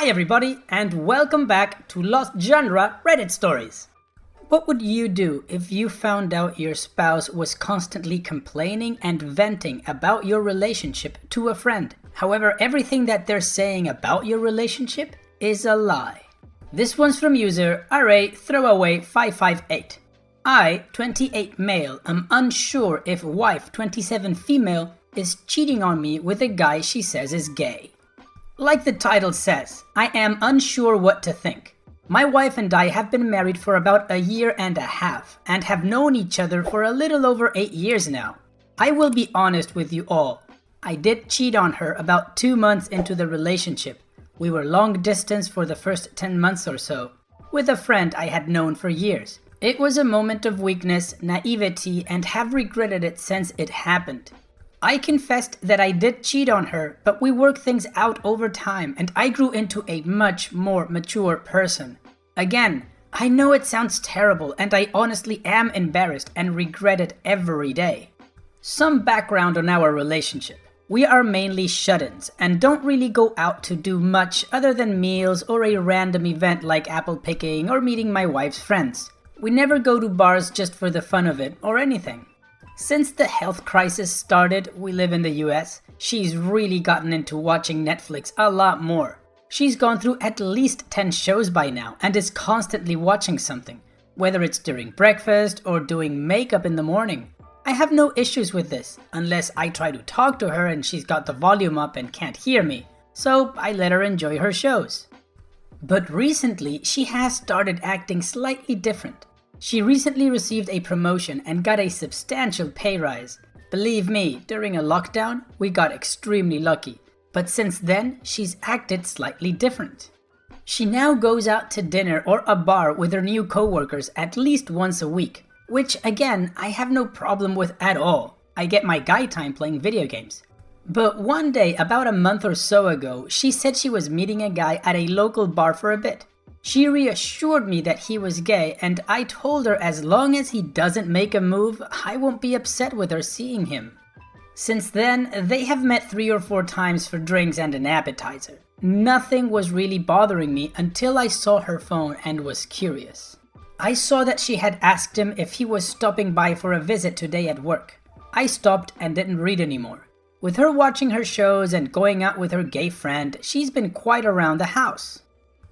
Hi everybody, and welcome back to Lost Genre Reddit Stories. What would you do if you found out your spouse was constantly complaining and venting about your relationship to a friend? However, everything that they're saying about your relationship is a lie. This one's from user ArrayThrowaway558. I, 28 male, am unsure if wife 27 female is cheating on me with a guy she says is gay. Like the title says, I am unsure what to think. My wife and I have been married for about a year and a half and have known each other for a little over 8 years now. I will be honest with you all. I did cheat on her about 2 months into the relationship. We were long distance for the first 10 months or so, with a friend I had known for years. It was a moment of weakness, naivety, and have regretted it since it happened. I confessed that I did cheat on her, but we worked things out over time and I grew into a much more mature person. Again, I know it sounds terrible and I honestly am embarrassed and regret it every day. Some background on our relationship. We are mainly shut-ins and don't really go out to do much other than meals or a random event like apple picking or meeting my wife's friends. We never go to bars just for the fun of it or anything. Since the health crisis started, we live in the US, she's really gotten into watching Netflix a lot more. She's gone through at least 10 shows by now and is constantly watching something, whether it's during breakfast or doing makeup in the morning. I have no issues with this, unless I try to talk to her and she's got the volume up and can't hear me, so I let her enjoy her shows. But recently, she has started acting slightly different. She recently received a promotion and got a substantial pay rise. Believe me, during a lockdown, we got extremely lucky. But since then, she's acted slightly different. She now goes out to dinner or a bar with her new coworkers at least once a week, which again, I have no problem with at all. I get my guy time playing video games. But one day, about a month or so ago, she said she was meeting a guy at a local bar for a bit. She reassured me that he was gay and I told her as long as he doesn't make a move, I won't be upset with her seeing him. Since then, they have met 3 or 4 times for drinks and an appetizer. Nothing was really bothering me until I saw her phone and was curious. I saw that she had asked him if he was stopping by for a visit today at work. I stopped and didn't read anymore. With her watching her shows and going out with her gay friend, she's been quite around the house.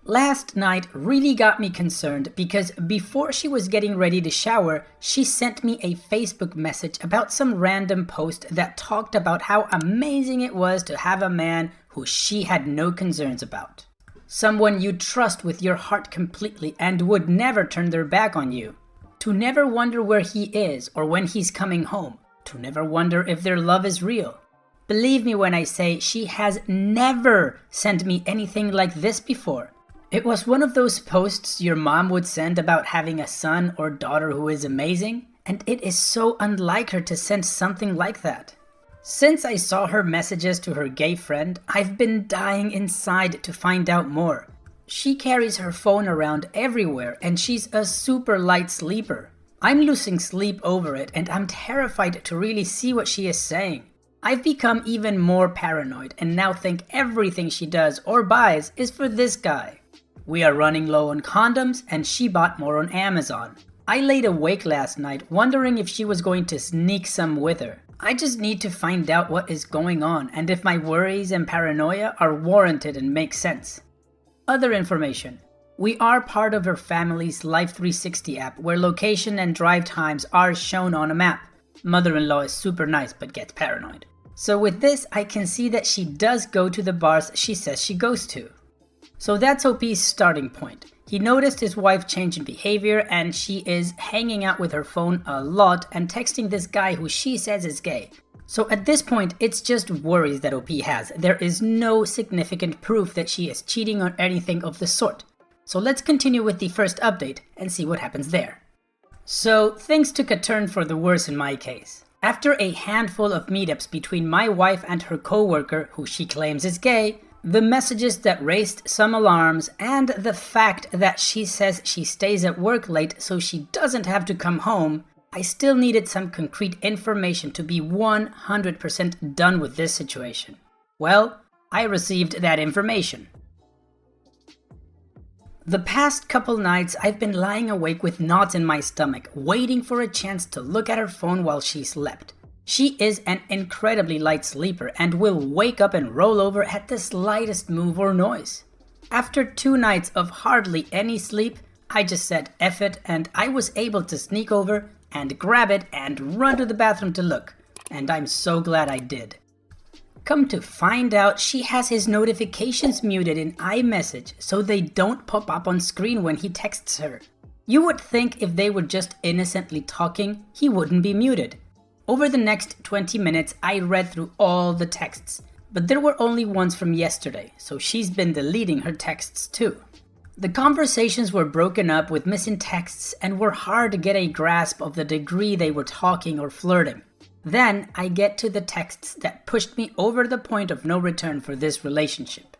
Last night really got me concerned because before she was getting ready to shower, she sent me a Facebook message about some random post that talked about how amazing it was to have a man who she had no concerns about. Someone you trust with your heart completely and would never turn their back on you. To never wonder where he is or when he's coming home. To never wonder if their love is real. Believe me when I say she has never sent me anything like this before. It was one of those posts your mom would send about having a son or daughter who is amazing, and it is so unlike her to send something like that. Since I saw her messages to her gay friend, I've been dying inside to find out more. She carries her phone around everywhere and she's a super light sleeper. I'm losing sleep over it and I'm terrified to really see what she is saying. I've become even more paranoid and now think everything she does or buys is for this guy. We are running low on condoms and she bought more on Amazon. I laid awake last night wondering if she was going to sneak some with her. I just need to find out what is going on and if my worries and paranoia are warranted and make sense. Other information. We are part of her family's Life360 app where location and drive times are shown on a map. Mother-in-law is super nice but gets paranoid. So with this, I can see that she does go to the bars she says she goes to. So that's OP's starting point. He noticed his wife change in behavior and she is hanging out with her phone a lot and texting this guy who she says is gay. So at this point, it's just worries that OP has. There is no significant proof that she is cheating or anything of the sort. So let's continue with the first update and see what happens there. So things took a turn for the worse in my case. After a handful of meetups between my wife and her coworker, who she claims is gay, the messages that raised some alarms, and the fact that she says she stays at work late so she doesn't have to come home, I still needed some concrete information to be 100% done with this situation. Well, I received that information. The past couple nights, I've been lying awake with knots in my stomach, waiting for a chance to look at her phone while she slept. She is an incredibly light sleeper and will wake up and roll over at the slightest move or noise. After 2 nights of hardly any sleep, I just said F it, and I was able to sneak over and grab it and run to the bathroom to look, and I'm so glad I did. Come to find out, she has his notifications muted in iMessage so they don't pop up on screen when he texts her. You would think if they were just innocently talking, he wouldn't be muted. Over the next 20 minutes, I read through all the texts, but there were only ones from yesterday, so she's been deleting her texts too. The conversations were broken up with missing texts and were hard to get a grasp of the degree they were talking or flirting. Then I get to the texts that pushed me over the point of no return for this relationship.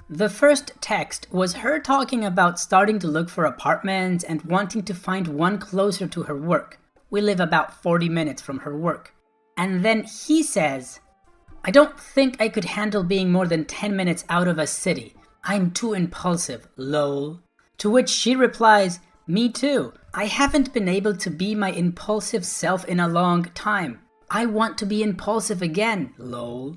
The first text was her talking about starting to look for apartments and wanting to find one closer to her work. We live about 40 minutes from her work. And then he says, "I don't think I could handle being more than 10 minutes out of a city. I'm too impulsive, lol." To which she replies, "Me too. I haven't been able to be my impulsive self in a long time. I want to be impulsive again, lol."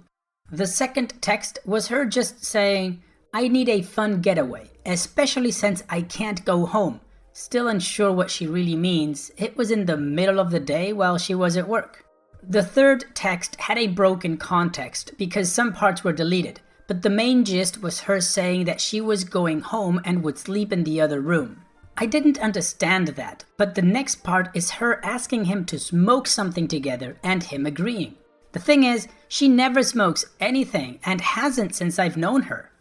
The second text was her just saying, "I need a fun getaway, especially since I can't go home." Still unsure what she really means. It was in the middle of the day while she was at work. The third text had a broken context because some parts were deleted, but the main gist was her saying that she was going home and would sleep in the other room. I didn't understand that, but the next part is her asking him to smoke something together and him agreeing. The thing is, she never smokes anything and hasn't since I've known her.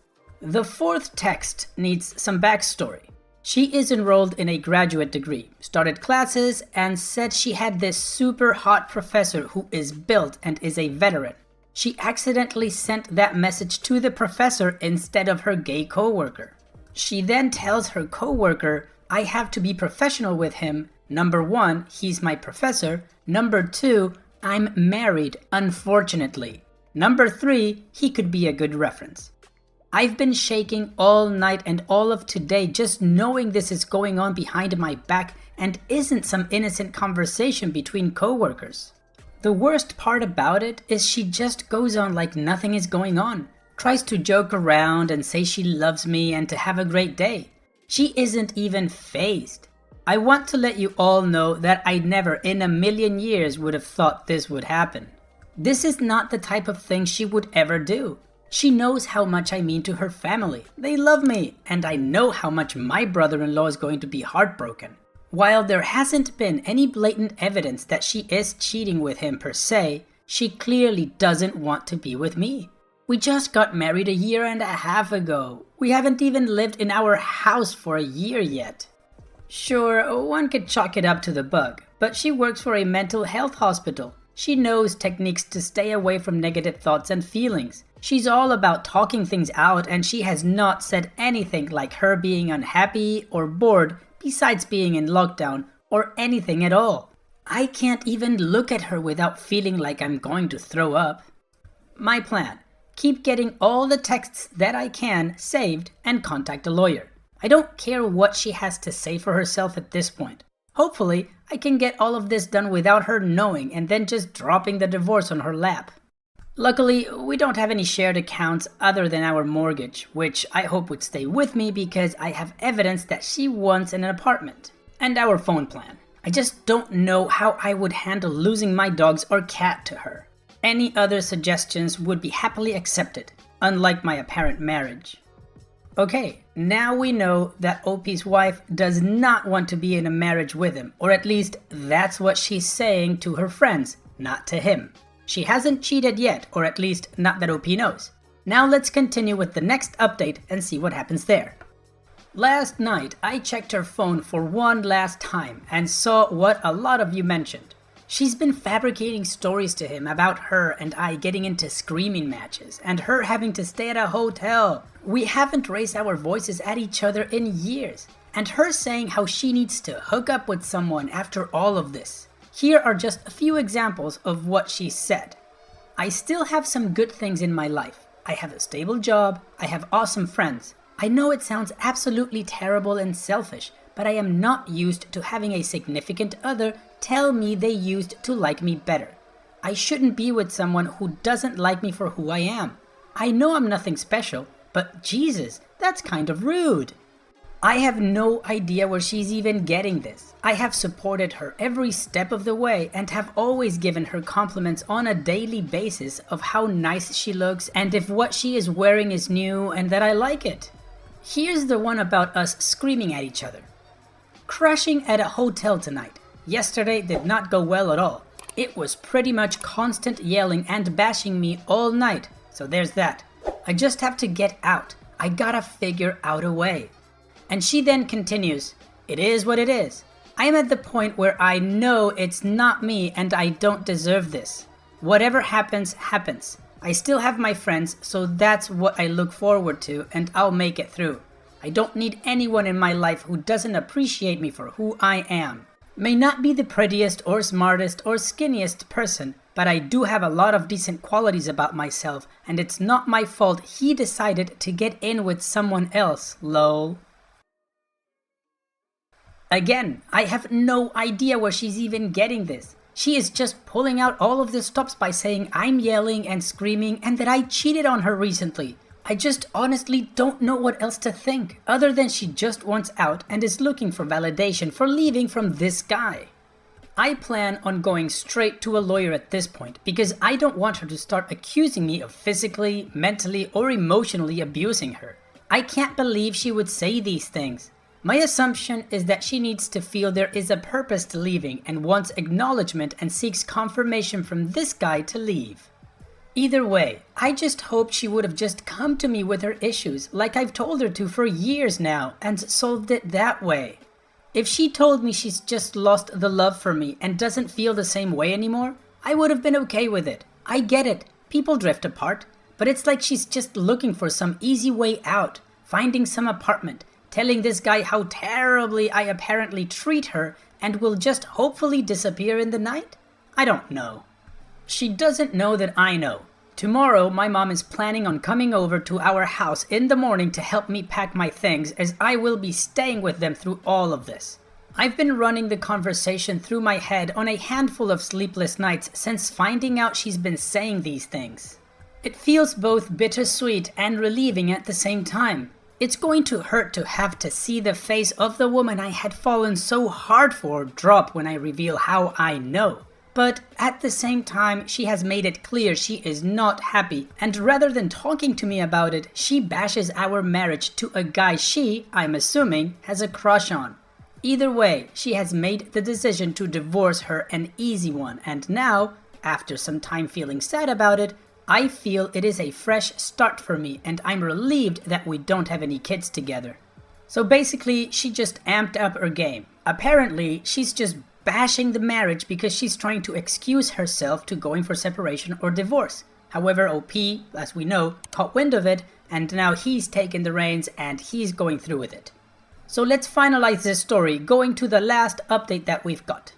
The fourth text needs some backstory. She is enrolled in a graduate degree, started classes, and said she had this super hot professor who is built and is a veteran. She accidentally sent that message to the professor instead of her gay coworker. She then tells her coworker, "I have to be professional with him. Number 1, he's my professor. Number 2, I'm married, unfortunately. Number 3, he could be a good reference." I've been shaking all night and all of today just knowing this is going on behind my back and isn't some innocent conversation between coworkers. The worst part about it is she just goes on like nothing is going on, tries to joke around and say she loves me and to have a great day. She isn't even fazed. I want to let you all know that I never in a million years would have thought this would happen. This is not the type of thing she would ever do. She knows how much I mean to her family. They love me, and I know how much my brother-in-law is going to be heartbroken. While there hasn't been any blatant evidence that she is cheating with him per se, she clearly doesn't want to be with me. We just got married a year and a half ago. We haven't even lived in our house for a year yet. Sure, one could chalk it up to the bug, but she works for a mental health hospital. She knows techniques to stay away from negative thoughts and feelings. She's all about talking things out, and she has not said anything like her being unhappy or bored besides being in lockdown or anything at all. I can't even look at her without feeling like I'm going to throw up. My plan: keep getting all the texts that I can saved and contact a lawyer. I don't care what she has to say for herself at this point. Hopefully, I can get all of this done without her knowing and then just dropping the divorce on her lap. Luckily, we don't have any shared accounts other than our mortgage, which I hope would stay with me because I have evidence that she wants an apartment, and our phone plan. I just don't know how I would handle losing my dogs or cat to her. Any other suggestions would be happily accepted, unlike my apparent marriage. Okay, now we know that OP's wife does not want to be in a marriage with him, or at least that's what she's saying to her friends, not to him. She hasn't cheated yet, or at least not that OP knows. Now let's continue with the next update and see what happens there. Last night, I checked her phone for one last time and saw what a lot of you mentioned. She's been fabricating stories to him about her and I getting into screaming matches, and her having to stay at a hotel. We haven't raised our voices at each other in years, and her saying how she needs to hook up with someone after all of this. Here are just a few examples of what she said. "I still have some good things in my life. I have a stable job, I have awesome friends. I know it sounds absolutely terrible and selfish, but I am not used to having a significant other tell me they used to like me better. I shouldn't be with someone who doesn't like me for who I am. I know I'm nothing special, but Jesus, that's kind of rude. I have no idea where she's even getting this. I have supported her every step of the way and have always given her compliments on a daily basis of how nice she looks and if what she is wearing is new and that I like it. Here's the one about us screaming at each other. Crashing at a hotel tonight. Yesterday did not go well at all. It was pretty much constant yelling and bashing me all night, so there's that. I just have to get out. I gotta figure out a way. And she then continues, it is what it is. I am at the point where I know it's not me and I don't deserve this. Whatever happens, happens. I still have my friends, so that's what I look forward to and I'll make it through. I don't need anyone in my life who doesn't appreciate me for who I am. May not be the prettiest or smartest or skinniest person, but I do have a lot of decent qualities about myself and it's not my fault he decided to get in with someone else, lol. Again, I have no idea where she's even getting this. She is just pulling out all of the stops by saying I'm yelling and screaming and that I cheated on her recently. I just honestly don't know what else to think, other than she just wants out and is looking for validation for leaving from this guy. I plan on going straight to a lawyer at this point because I don't want her to start accusing me of physically, mentally, or emotionally abusing her. I can't believe she would say these things. My assumption is that she needs to feel there is a purpose to leaving and wants acknowledgement and seeks confirmation from this guy to leave. Either way, I just hoped she would have just come to me with her issues like I've told her to for years now and solved it that way. If she told me she's just lost the love for me and doesn't feel the same way anymore, I would have been okay with it. I get it, people drift apart, but it's like she's just looking for some easy way out, finding some apartment, telling this guy how terribly I apparently treat her and will just hopefully disappear in the night? I don't know. She doesn't know that I know. Tomorrow, my mom is planning on coming over to our house in the morning to help me pack my things as I will be staying with them through all of this. I've been running the conversation through my head on a handful of sleepless nights since finding out she's been saying these things. It feels both bittersweet and relieving at the same time. It's going to hurt to have to see the face of the woman I had fallen so hard for drop when I reveal how I know. But at the same time, she has made it clear she is not happy, and rather than talking to me about it, she bashes our marriage to a guy she, I'm assuming, has a crush on. Either way, she has made the decision to divorce her an easy one, and now, after some time feeling sad about it, I feel it is a fresh start for me and I'm relieved that we don't have any kids together. So basically, she just amped up her game. Apparently, she's just bashing the marriage because she's trying to excuse herself to going for separation or divorce. However, OP, as we know, caught wind of it and now he's taken the reins and he's going through with it. So let's finalize this story going to the last update that we've got.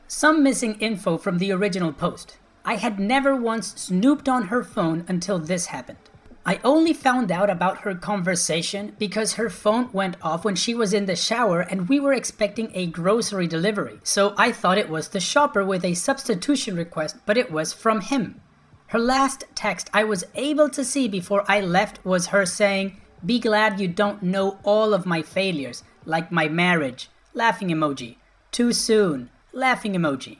Some missing info from the original post. I had never once snooped on her phone until this happened. I only found out about her conversation because her phone went off when she was in the shower and we were expecting a grocery delivery, so I thought it was the shopper with a substitution request, but it was from him. Her last text I was able to see before I left was her saying, "Be glad you don't know all of my failures, like my marriage, laughing emoji, too soon, laughing emoji."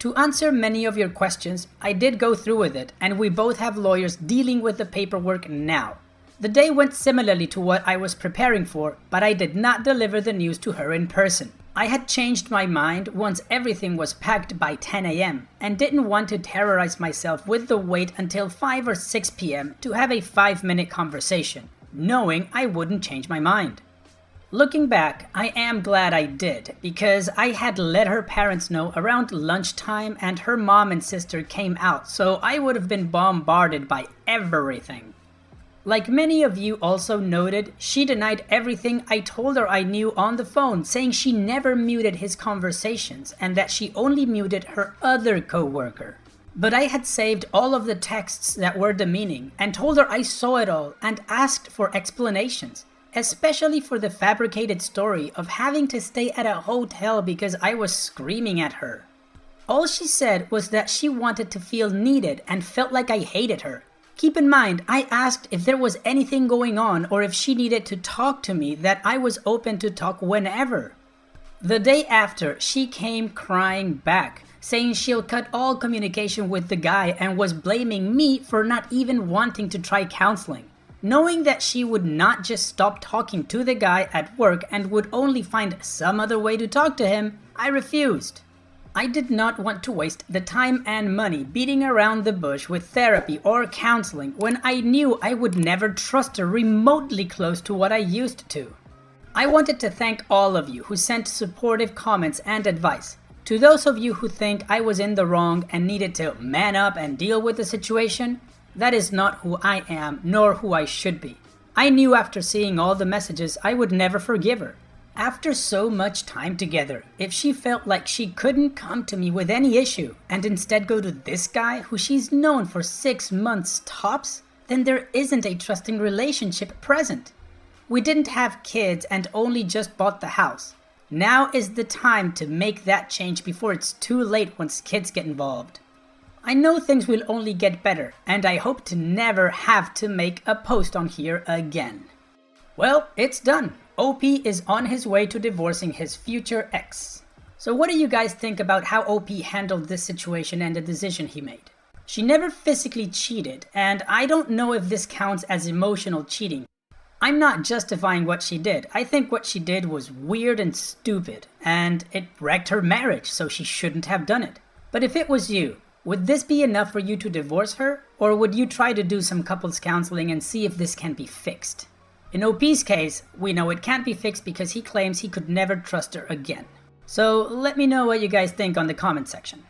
To answer many of your questions, I did go through with it, and we both have lawyers dealing with the paperwork now. The day went similarly to what I was preparing for, but I did not deliver the news to her in person. I had changed my mind once everything was packed by 10 a.m. and didn't want to terrorize myself with the wait until 5 or 6 p.m. to have a 5-minute conversation, knowing I wouldn't change my mind. Looking back, I am glad I did, because I had let her parents know around lunchtime and her mom and sister came out, so I would have been bombarded by everything. Like many of you also noted, she denied everything I told her I knew on the phone, saying she never muted his conversations and that she only muted her other coworker. But I had saved all of the texts that were demeaning and told her I saw it all and asked for explanations, especially for the fabricated story of having to stay at a hotel because I was screaming at her. All she said was that she wanted to feel needed and felt like I hated her. Keep in mind, I asked if there was anything going on or if she needed to talk to me, that I was open to talk whenever. The day after, she came crying back, saying she'll cut all communication with the guy and was blaming me for not even wanting to try counseling. Knowing that she would not just stop talking to the guy at work and would only find some other way to talk to him, I refused. I did not want to waste the time and money beating around the bush with therapy or counseling when I knew I would never trust her remotely close to what I used to. I wanted to thank all of you who sent supportive comments and advice. To those of you who think I was in the wrong and needed to man up and deal with the situation, that is not who I am nor who I should be. I knew after seeing all the messages I would never forgive her. After so much time together, if she felt like she couldn't come to me with any issue and instead go to this guy who she's known for 6 months tops, then there isn't a trusting relationship present. We didn't have kids and only just bought the house. Now is the time to make that change before it's too late once kids get involved. I know things will only get better, and I hope to never have to make a post on here again. Well, it's done. OP is on his way to divorcing his future ex. So what do you guys think about how OP handled this situation and the decision he made? She never physically cheated, and I don't know if this counts as emotional cheating. I'm not justifying what she did. I think what she did was weird and stupid, and it wrecked her marriage, so she shouldn't have done it. But if it was you, would this be enough for you to divorce her? Or would you try to do some couples counseling and see if this can be fixed? In OP's case, we know it can't be fixed because he claims he could never trust her again. So let me know what you guys think on the comment section.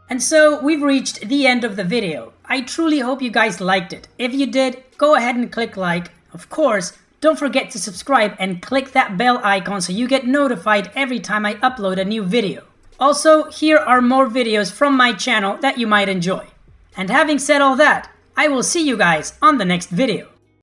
And so we've reached the end of the video. I truly hope you guys liked it. If you did, go ahead and click like. Of course, don't forget to subscribe and click that bell icon so you get notified every time I upload a new video. Also, here are more videos from my channel that you might enjoy. And having said all that, I will see you guys on the next video.